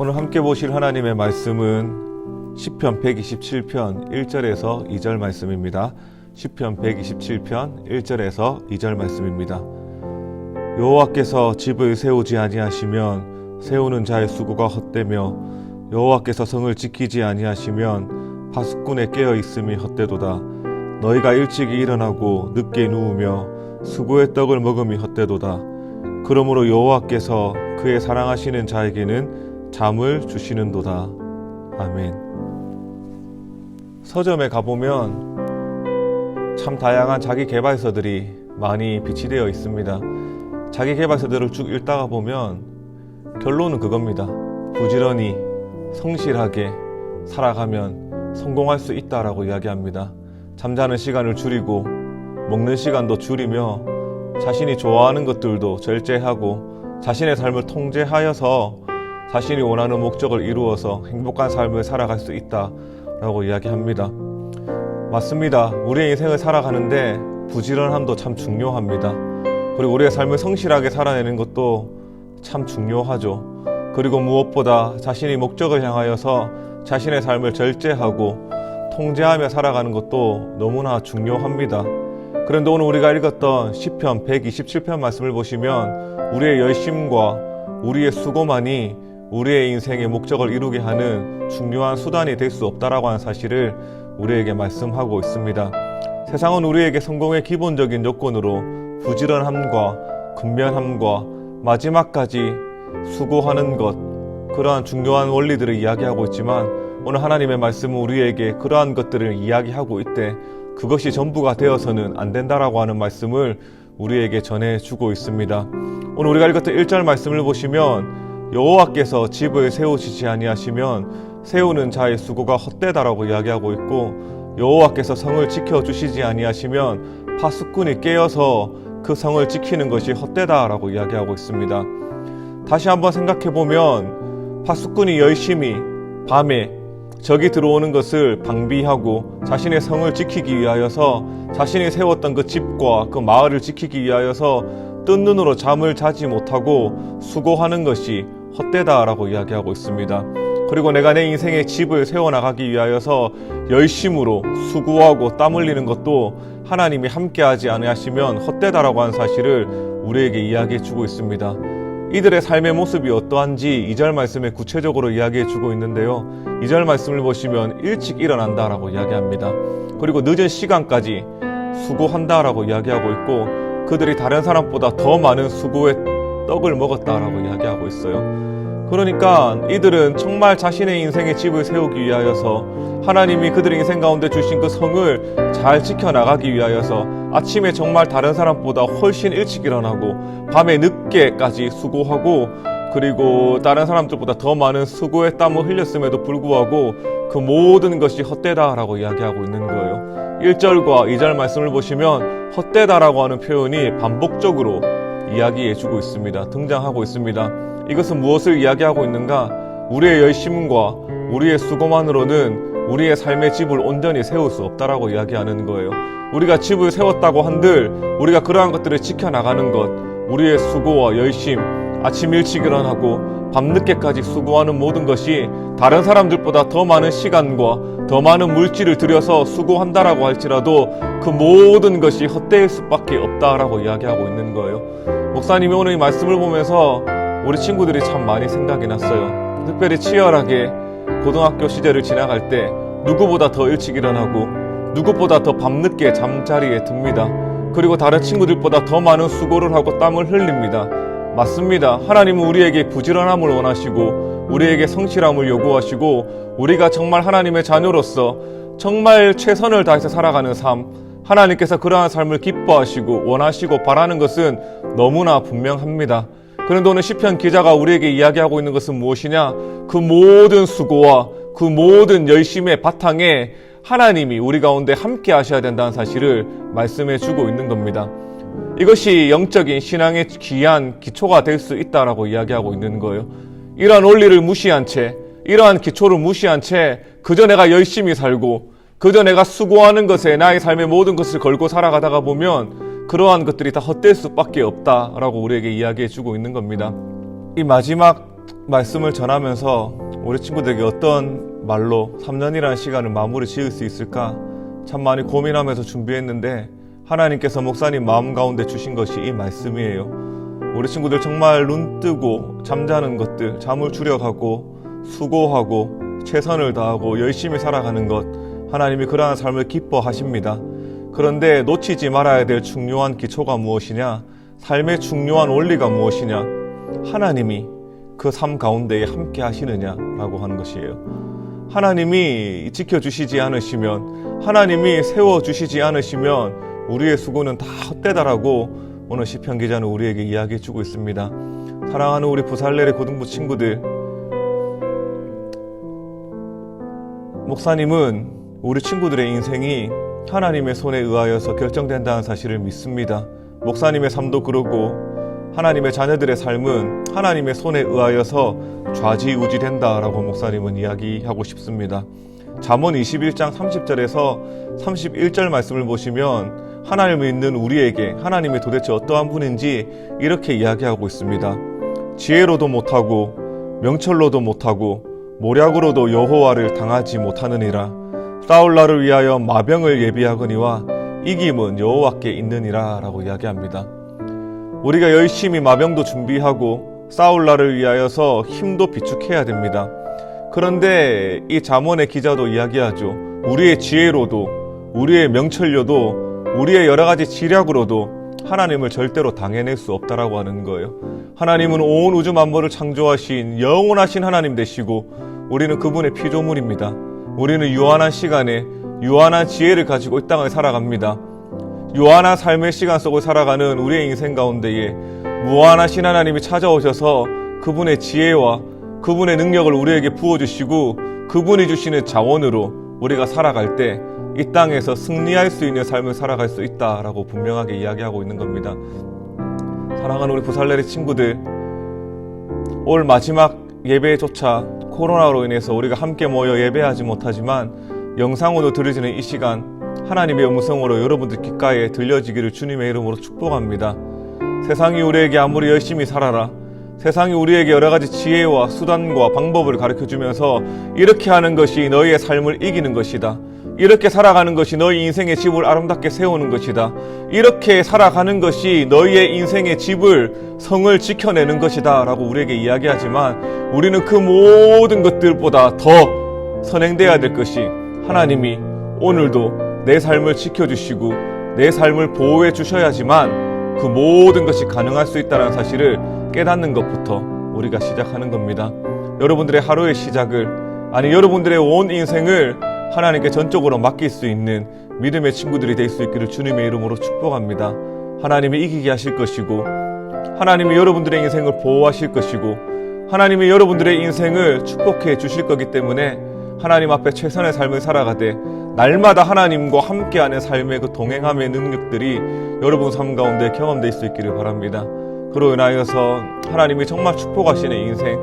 오늘 함께 보실 하나님의 말씀은 시편 127편 1절에서 2절 말씀입니다. 시편 127편 1절에서 2절 말씀입니다. 여호와께서 집을 세우지 아니하시면 세우는 자의 수고가 헛되며 여호와께서 성을 지키지 아니하시면 파수꾼의 깨어 있음이 헛되도다. 너희가 일찍이 일어나고 늦게 누우며 수고의 떡을 먹음이 헛되도다. 그러므로 여호와께서 그의 사랑하시는 자에게는 잠을 주시는도다. 아멘. 서점에 가보면 참 다양한 자기계발서들이 많이 비치되어 있습니다. 자기계발서들을 쭉 읽다가 보면 결론은 그겁니다. 부지런히 성실하게 살아가면 성공할 수 있다라고 이야기합니다. 잠자는 시간을 줄이고 먹는 시간도 줄이며 자신이 좋아하는 것들도 절제하고 자신의 삶을 통제하여서 자신이 원하는 목적을 이루어서 행복한 삶을 살아갈 수 있다라고 이야기합니다. 맞습니다. 우리의 인생을 살아가는데 부지런함도 참 중요합니다. 그리고 우리의 삶을 성실하게 살아내는 것도 참 중요하죠. 그리고 무엇보다 자신이 목적을 향하여서 자신의 삶을 절제하고 통제하며 살아가는 것도 너무나 중요합니다. 그런데 오늘 우리가 읽었던 시편 127편 말씀을 보시면 우리의 열심과 우리의 수고만이 우리의 인생의 목적을 이루게 하는 중요한 수단이 될 수 없다라고 하는 사실을 우리에게 말씀하고 있습니다. 세상은 우리에게 성공의 기본적인 요건으로 부지런함과 근면함과 마지막까지 수고하는 것, 그러한 중요한 원리들을 이야기하고 있지만 오늘 하나님의 말씀은 우리에게 그러한 것들을 이야기하고 있되 그것이 전부가 되어서는 안 된다라고 하는 말씀을 우리에게 전해주고 있습니다. 오늘 우리가 읽었던 1절 말씀을 보시면 여호와께서 집을 세우시지 아니하시면 세우는 자의 수고가 헛되다라고 이야기하고 있고 여호와께서 성을 지켜주시지 아니하시면 파수꾼이 깨어서 그 성을 지키는 것이 헛되다라고 이야기하고 있습니다. 다시 한번 생각해보면 파수꾼이 열심히 밤에 적이 들어오는 것을 방비하고 자신의 성을 지키기 위하여서 자신이 세웠던 그 집과 그 마을을 지키기 위하여서 뜬 눈으로 잠을 자지 못하고 수고하는 것이 헛되다라고 이야기하고 있습니다. 그리고 내가 내 인생의 집을 세워나가기 위하여서 열심으로 수고하고 땀 흘리는 것도 하나님이 함께하지 아니하시면 헛되다라고 하는 사실을 우리에게 이야기해 주고 있습니다. 이들의 삶의 모습이 어떠한지 2절 말씀에 구체적으로 이야기해 주고 있는데요. 2절 말씀을 보시면 일찍 일어난다라고 이야기합니다. 그리고 늦은 시간까지 수고한다라고 이야기하고 있고 그들이 다른 사람보다 더 많은 수고의 떡을 먹었다라고 이야기하고 있어요. 그러니까 이들은 정말 자신의 인생의 집을 세우기 위하여서 하나님이 그들의 인생 가운데 주신 그 성을 잘 지켜나가기 위하여서 아침에 정말 다른 사람보다 훨씬 일찍 일어나고 밤에 늦게까지 수고하고 그리고 다른 사람들보다 더 많은 수고의 땀을 흘렸음에도 불구하고 그 모든 것이 헛되다라고 이야기하고 있는 거예요. 1절과 2절 말씀을 보시면 헛되다라고 하는 표현이 반복적으로 이야기해주고 있습니다. 등장하고 있습니다. 이것은 무엇을 이야기하고 있는가? 우리의 열심과 우리의 수고만으로는 우리의 삶의 집을 온전히 세울 수 없다라고 이야기하는 거예요. 우리가 집을 세웠다고 한들 우리가 그러한 것들을 지켜나가는 것, 우리의 수고와 열심, 아침 일찍 일어나고 밤늦게까지 수고하는 모든 것이 다른 사람들보다 더 많은 시간과 더 많은 물질을 들여서 수고한다라고 할지라도 그 모든 것이 헛되일 수밖에 없다라고 이야기하고 있는 거예요. 목사님이 오늘 이 말씀을 보면서 우리 친구들이 참 많이 생각이 났어요. 특별히 치열하게 고등학교 시절을 지나갈 때 누구보다 더 일찍 일어나고 누구보다 더 밤늦게 잠자리에 듭니다. 그리고 다른 친구들보다 더 많은 수고를 하고 땀을 흘립니다. 맞습니다. 하나님은 우리에게 부지런함을 원하시고 우리에게 성실함을 요구하시고 우리가 정말 하나님의 자녀로서 정말 최선을 다해서 살아가는 삶, 하나님께서 그러한 삶을 기뻐하시고 원하시고 바라는 것은 너무나 분명합니다. 그런데 오늘 시편 기자가 우리에게 이야기하고 있는 것은 무엇이냐? 그 모든 수고와 그 모든 열심의 바탕에 하나님이 우리 가운데 함께 하셔야 된다는 사실을 말씀해 주고 있는 겁니다. 이것이 영적인 신앙의 귀한 기초가 될 수 있다라고 이야기하고 있는 거예요. 이러한 원리를 무시한 채, 이러한 기초를 무시한 채 그저 내가 열심히 살고 그저 내가 수고하는 것에 나의 삶의 모든 것을 걸고 살아가다가 보면 그러한 것들이 다 헛될 수밖에 없다라고 우리에게 이야기해 주고 있는 겁니다. 이 마지막 말씀을 전하면서 우리 친구들에게 어떤 말로 3년이라는 시간을 마무리 지을 수 있을까 참 많이 고민하면서 준비했는데 하나님께서 목사님 마음 가운데 주신 것이 이 말씀이에요. 우리 친구들 정말 눈 뜨고 잠자는 것들, 잠을 줄여가고 수고하고 최선을 다하고 열심히 살아가는 것, 하나님이 그러한 삶을 기뻐하십니다. 그런데 놓치지 말아야 될 중요한 기초가 무엇이냐, 삶의 중요한 원리가 무엇이냐, 하나님이 그 삶 가운데에 함께 하시느냐라고 하는 것이에요. 하나님이 지켜주시지 않으시면, 하나님이 세워주시지 않으시면 우리의 수고는 다 헛되다라고 오늘 시편 기자는 우리에게 이야기해 주고 있습니다. 사랑하는 우리 부살레의 고등부 친구들, 목사님은 우리 친구들의 인생이 하나님의 손에 의하여서 결정된다는 사실을 믿습니다. 목사님의 삶도 그러고 하나님의 자녀들의 삶은 하나님의 손에 의하여서 좌지우지된다라고 목사님은 이야기하고 싶습니다. 잠언 21장 30절에서 31절 말씀을 보시면 하나님을 믿는 우리에게 하나님이 도대체 어떠한 분인지 이렇게 이야기하고 있습니다. 지혜로도 못하고 명철로도 못하고 모략으로도 여호와를 당하지 못하느니라. 싸울 날을 위하여 마병을 예비하거니와 이김은 여호와께 있느니라 라고 이야기합니다. 우리가 열심히 마병도 준비하고 싸울 날을 위하여서 힘도 비축해야 됩니다. 그런데 이 잠언의 기자도 이야기하죠. 우리의 지혜로도 우리의 명철로도 우리의 여러 가지 지략으로도 하나님을 절대로 당해낼 수 없다라고 하는 거예요. 하나님은 온 우주 만물을 창조하신 영원하신 하나님 되시고 우리는 그분의 피조물입니다. 우리는 유한한 시간에 유한한 지혜를 가지고 이 땅을 살아갑니다. 유한한 삶의 시간 속을 살아가는 우리의 인생 가운데에 무한하신 하나님이 찾아오셔서 그분의 지혜와 그분의 능력을 우리에게 부어주시고 그분이 주시는 자원으로 우리가 살아갈 때 이 땅에서 승리할 수 있는 삶을 살아갈 수 있다라고 분명하게 이야기하고 있는 겁니다. 사랑하는 우리 부살레리 친구들, 올 마지막 예배조차 코로나로 인해서 우리가 함께 모여 예배하지 못하지만 영상으로 들으시는 이 시간 하나님의 음성으로 여러분들 귓가에 들려지기를 주님의 이름으로 축복합니다. 세상이 우리에게 아무리 열심히 살아라, 세상이 우리에게 여러 가지 지혜와 수단과 방법을 가르쳐주면서 이렇게 하는 것이 너희의 삶을 이기는 것이다, 이렇게 살아가는 것이 너희 인생의 집을 아름답게 세우는 것이다, 이렇게 살아가는 것이 너희의 인생의 집을, 성을 지켜내는 것이다 라고 우리에게 이야기하지만 우리는 그 모든 것들보다 더 선행돼야 될 것이 하나님이 오늘도 내 삶을 지켜주시고 내 삶을 보호해 주셔야지만 그 모든 것이 가능할 수 있다는 사실을 깨닫는 것부터 우리가 시작하는 겁니다. 여러분들의 하루의 시작을, 아니 여러분들의 온 인생을 하나님께 전적으로 맡길 수 있는 믿음의 친구들이 될 수 있기를 주님의 이름으로 축복합니다. 하나님이 이기게 하실 것이고 하나님이 여러분들의 인생을 보호하실 것이고 하나님이 여러분들의 인생을 축복해 주실 거기 때문에 하나님 앞에 최선의 삶을 살아가되 날마다 하나님과 함께하는 삶의 그 동행함의 능력들이 여러분 삶 가운데 경험될 수 있기를 바랍니다. 그로 인하여서 하나님이 정말 축복하시는 인생,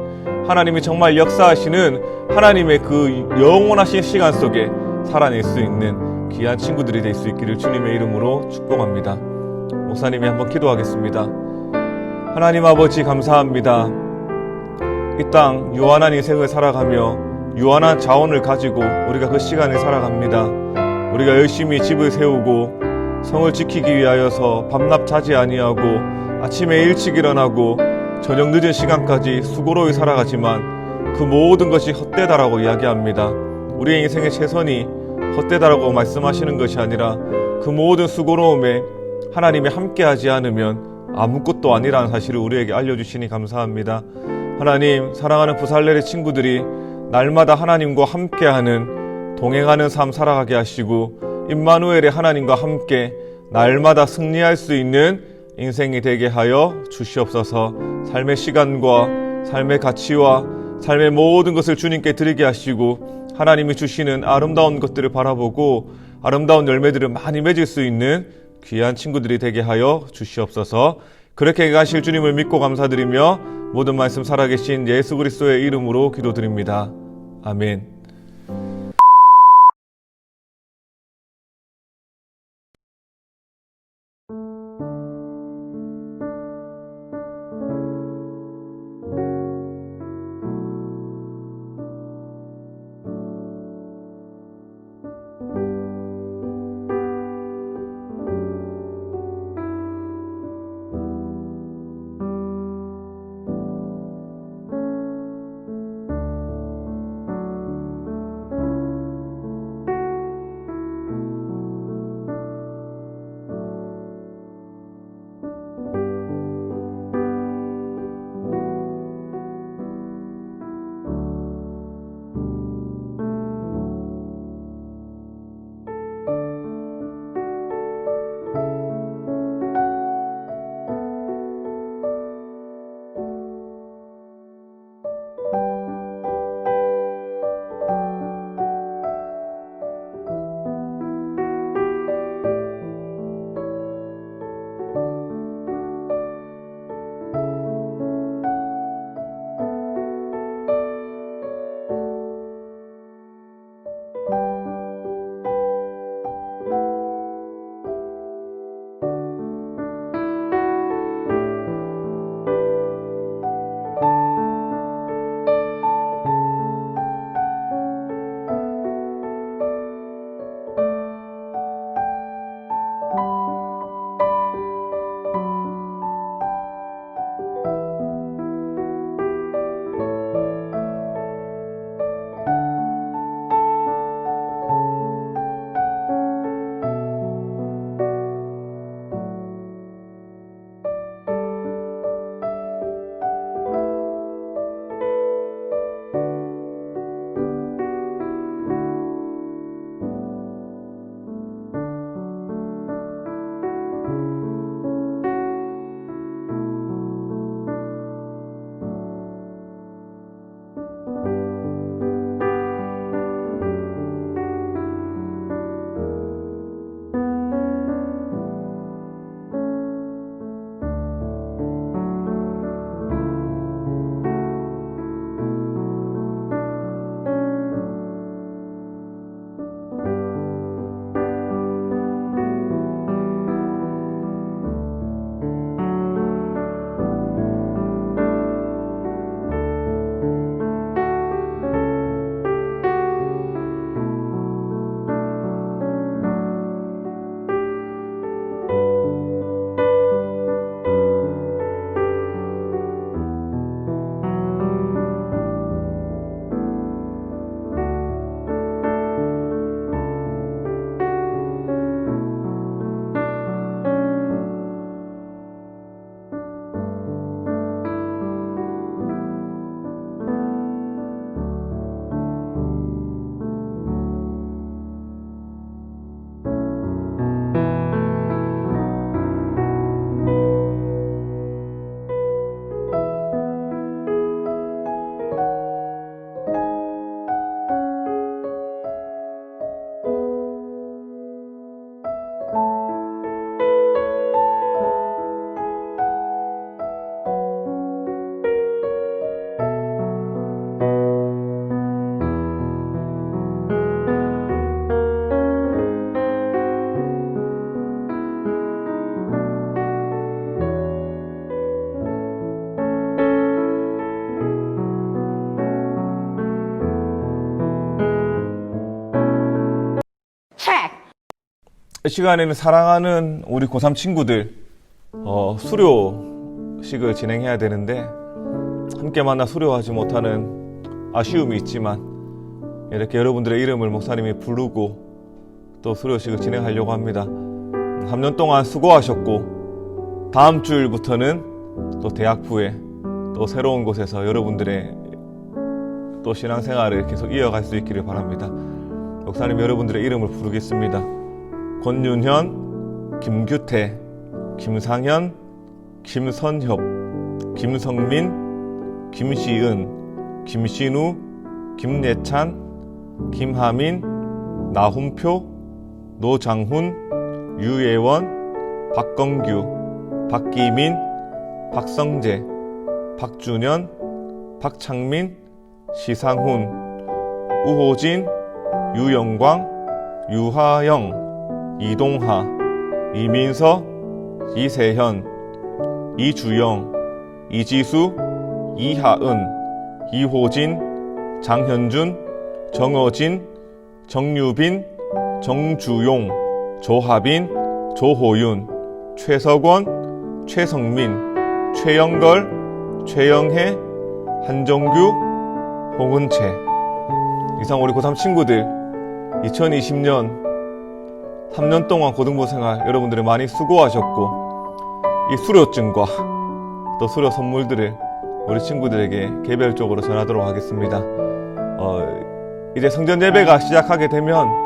하나님이 정말 역사하시는 하나님의 그 영원하신 시간 속에 살아낼 수 있는 귀한 친구들이 될 수 있기를 주님의 이름으로 축복합니다. 목사님이 한번 기도하겠습니다. 하나님 아버지 감사합니다. 이 땅 유한한 인생을 살아가며 유한한 자원을 가지고 우리가 그 시간을 살아갑니다. 우리가 열심히 집을 세우고 성을 지키기 위하여서 밤낮 자지 아니하고 아침에 일찍 일어나고 저녁 늦은 시간까지 수고로이 살아가지만 그 모든 것이 헛되다라고 이야기합니다. 우리의 인생의 최선이 헛되다라고 말씀하시는 것이 아니라 그 모든 수고로움에 하나님이 함께하지 않으면 아무것도 아니라는 사실을 우리에게 알려주시니 감사합니다. 하나님, 사랑하는 부살레의 친구들이 날마다 하나님과 함께하는 동행하는 삶 살아가게 하시고 임마누엘의 하나님과 함께 날마다 승리할 수 있는 인생이 되게 하여 주시옵소서. 삶의 시간과 삶의 가치와 삶의 모든 것을 주님께 드리게 하시고 하나님이 주시는 아름다운 것들을 바라보고 아름다운 열매들을 많이 맺을 수 있는 귀한 친구들이 되게 하여 주시옵소서. 그렇게 가실 주님을 믿고 감사드리며 모든 말씀 살아계신 예수 그리스도의 이름으로 기도드립니다. 아멘. 이 시간에는 사랑하는 우리 고3 친구들 수료식을 진행해야 되는데 함께 만나 수료하지 못하는 아쉬움이 있지만 이렇게 여러분들의 이름을 목사님이 부르고 또 수료식을 진행하려고 합니다. 3년 동안 수고하셨고 다음 주일부터는 또 대학부에 또 새로운 곳에서 여러분들의 또 신앙생활을 계속 이어갈 수 있기를 바랍니다. 목사님 여러분들의 이름을 부르겠습니다. 권윤현, 김규태, 김상현, 김선협, 김성민, 김시은, 김신우, 김예찬, 김하민, 나훈표, 노장훈, 유예원, 박건규, 박기민, 박성재, 박준현, 박창민, 시상훈, 우호진, 유영광, 유하영, 이동하, 이민서, 이세현, 이주영, 이지수, 이하은, 이호진, 장현준, 정어진, 정유빈, 정주용, 조하빈, 조호윤, 최석원, 최성민, 최영걸, 최영혜, 한정규, 홍은채. 이상 우리 고3 친구들 2020년 3년 동안 고등부 생활 여러분들이 많이 수고하셨고, 이 수료증과 또 수료 선물들을 우리 친구들에게 개별적으로 전하도록 하겠습니다. 이제 성전 예배가 시작하게 되면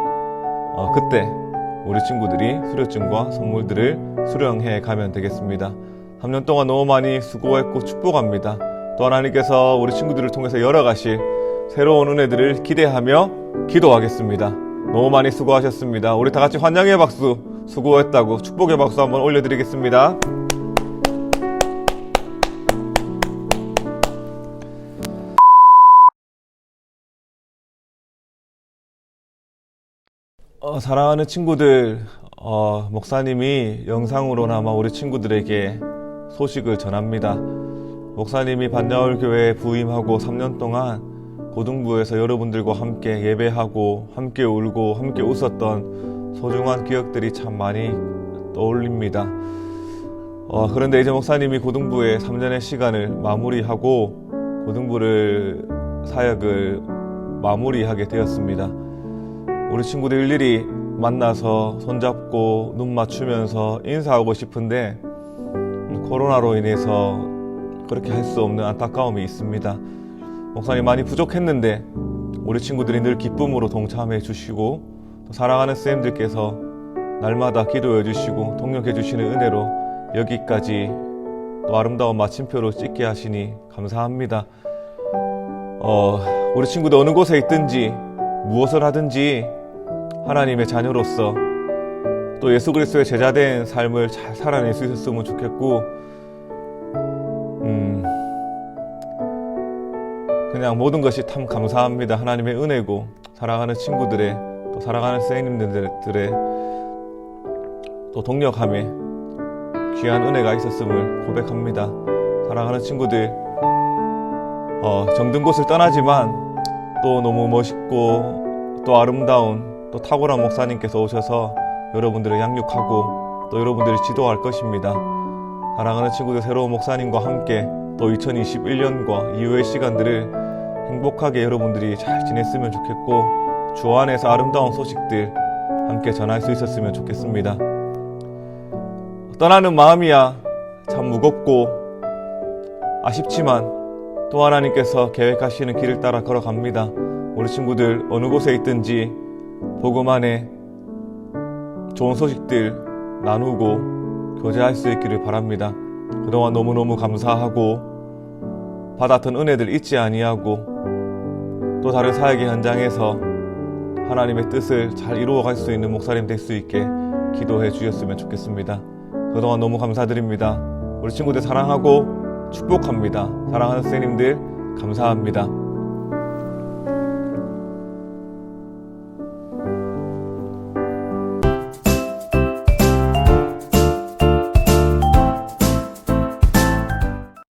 그때 우리 친구들이 수료증과 선물들을 수령해 가면 되겠습니다. 3년 동안 너무 많이 수고했고 축복합니다. 또 하나님께서 우리 친구들을 통해서 열어가실 새로운 은혜들을 기대하며 기도하겠습니다. 너무 많이 수고하셨습니다. 우리 다 같이 환영의 박수, 수고했다고 축복의 박수 한번 올려드리겠습니다. 사랑하는 친구들, 목사님이 영상으로나마 우리 친구들에게 소식을 전합니다. 목사님이 반야울교회에 부임하고 3년 동안 고등부에서 여러분들과 함께 예배하고 함께 울고 함께 웃었던 소중한 기억들이 참 많이 떠올립니다. 그런데 이제 목사님이 고등부의 3년의 시간을 마무리하고 고등부를 사역을 마무리하게 되었습니다. 우리 친구들 일일이 만나서 손잡고 눈 맞추면서 인사하고 싶은데 코로나로 인해서 그렇게 할 수 없는 안타까움이 있습니다. 목사님 많이 부족했는데 우리 친구들이 늘 기쁨으로 동참해 주시고, 또 사랑하는 쌤들께서 날마다 기도해 주시고 동력해 주시는 은혜로 여기까지 또 아름다운 마침표로 찍게 하시니 감사합니다. 우리 친구들 어느 곳에 있든지 무엇을 하든지 하나님의 자녀로서 또 예수 그리스도의 제자된 삶을 잘 살아낼 수 있었으면 좋겠고, 그냥 모든 것이 참 감사합니다. 하나님의 은혜고 사랑하는 친구들의 또 사랑하는 선생님들의 또 동력함에 귀한 은혜가 있었음을 고백합니다. 사랑하는 친구들, 정든 곳을 떠나지만 또 너무 멋있고 또 아름다운 또 탁월한 목사님께서 오셔서 여러분들을 양육하고 또 여러분들을 지도할 것입니다. 사랑하는 친구들, 새로운 목사님과 함께 또 2021년과 이후의 시간들을 행복하게 여러분들이 잘 지냈으면 좋겠고, 주 안에서 아름다운 소식들 함께 전할 수 있었으면 좋겠습니다. 떠나는 마음이야 참 무겁고 아쉽지만 또 하나님께서 계획하시는 길을 따라 걸어갑니다. 우리 친구들 어느 곳에 있든지 복음 안에 좋은 소식들 나누고 교제할 수 있기를 바랍니다. 그동안 너무너무 감사하고 받았던 은혜들 잊지 아니하고 또 다른 사역의 현장에서 하나님의 뜻을 잘 이루어갈 수 있는 목사님 될 수 있게 기도해 주셨으면 좋겠습니다. 그동안 너무 감사드립니다. 우리 친구들 사랑하고 축복합니다. 사랑하는 선생님들 감사합니다.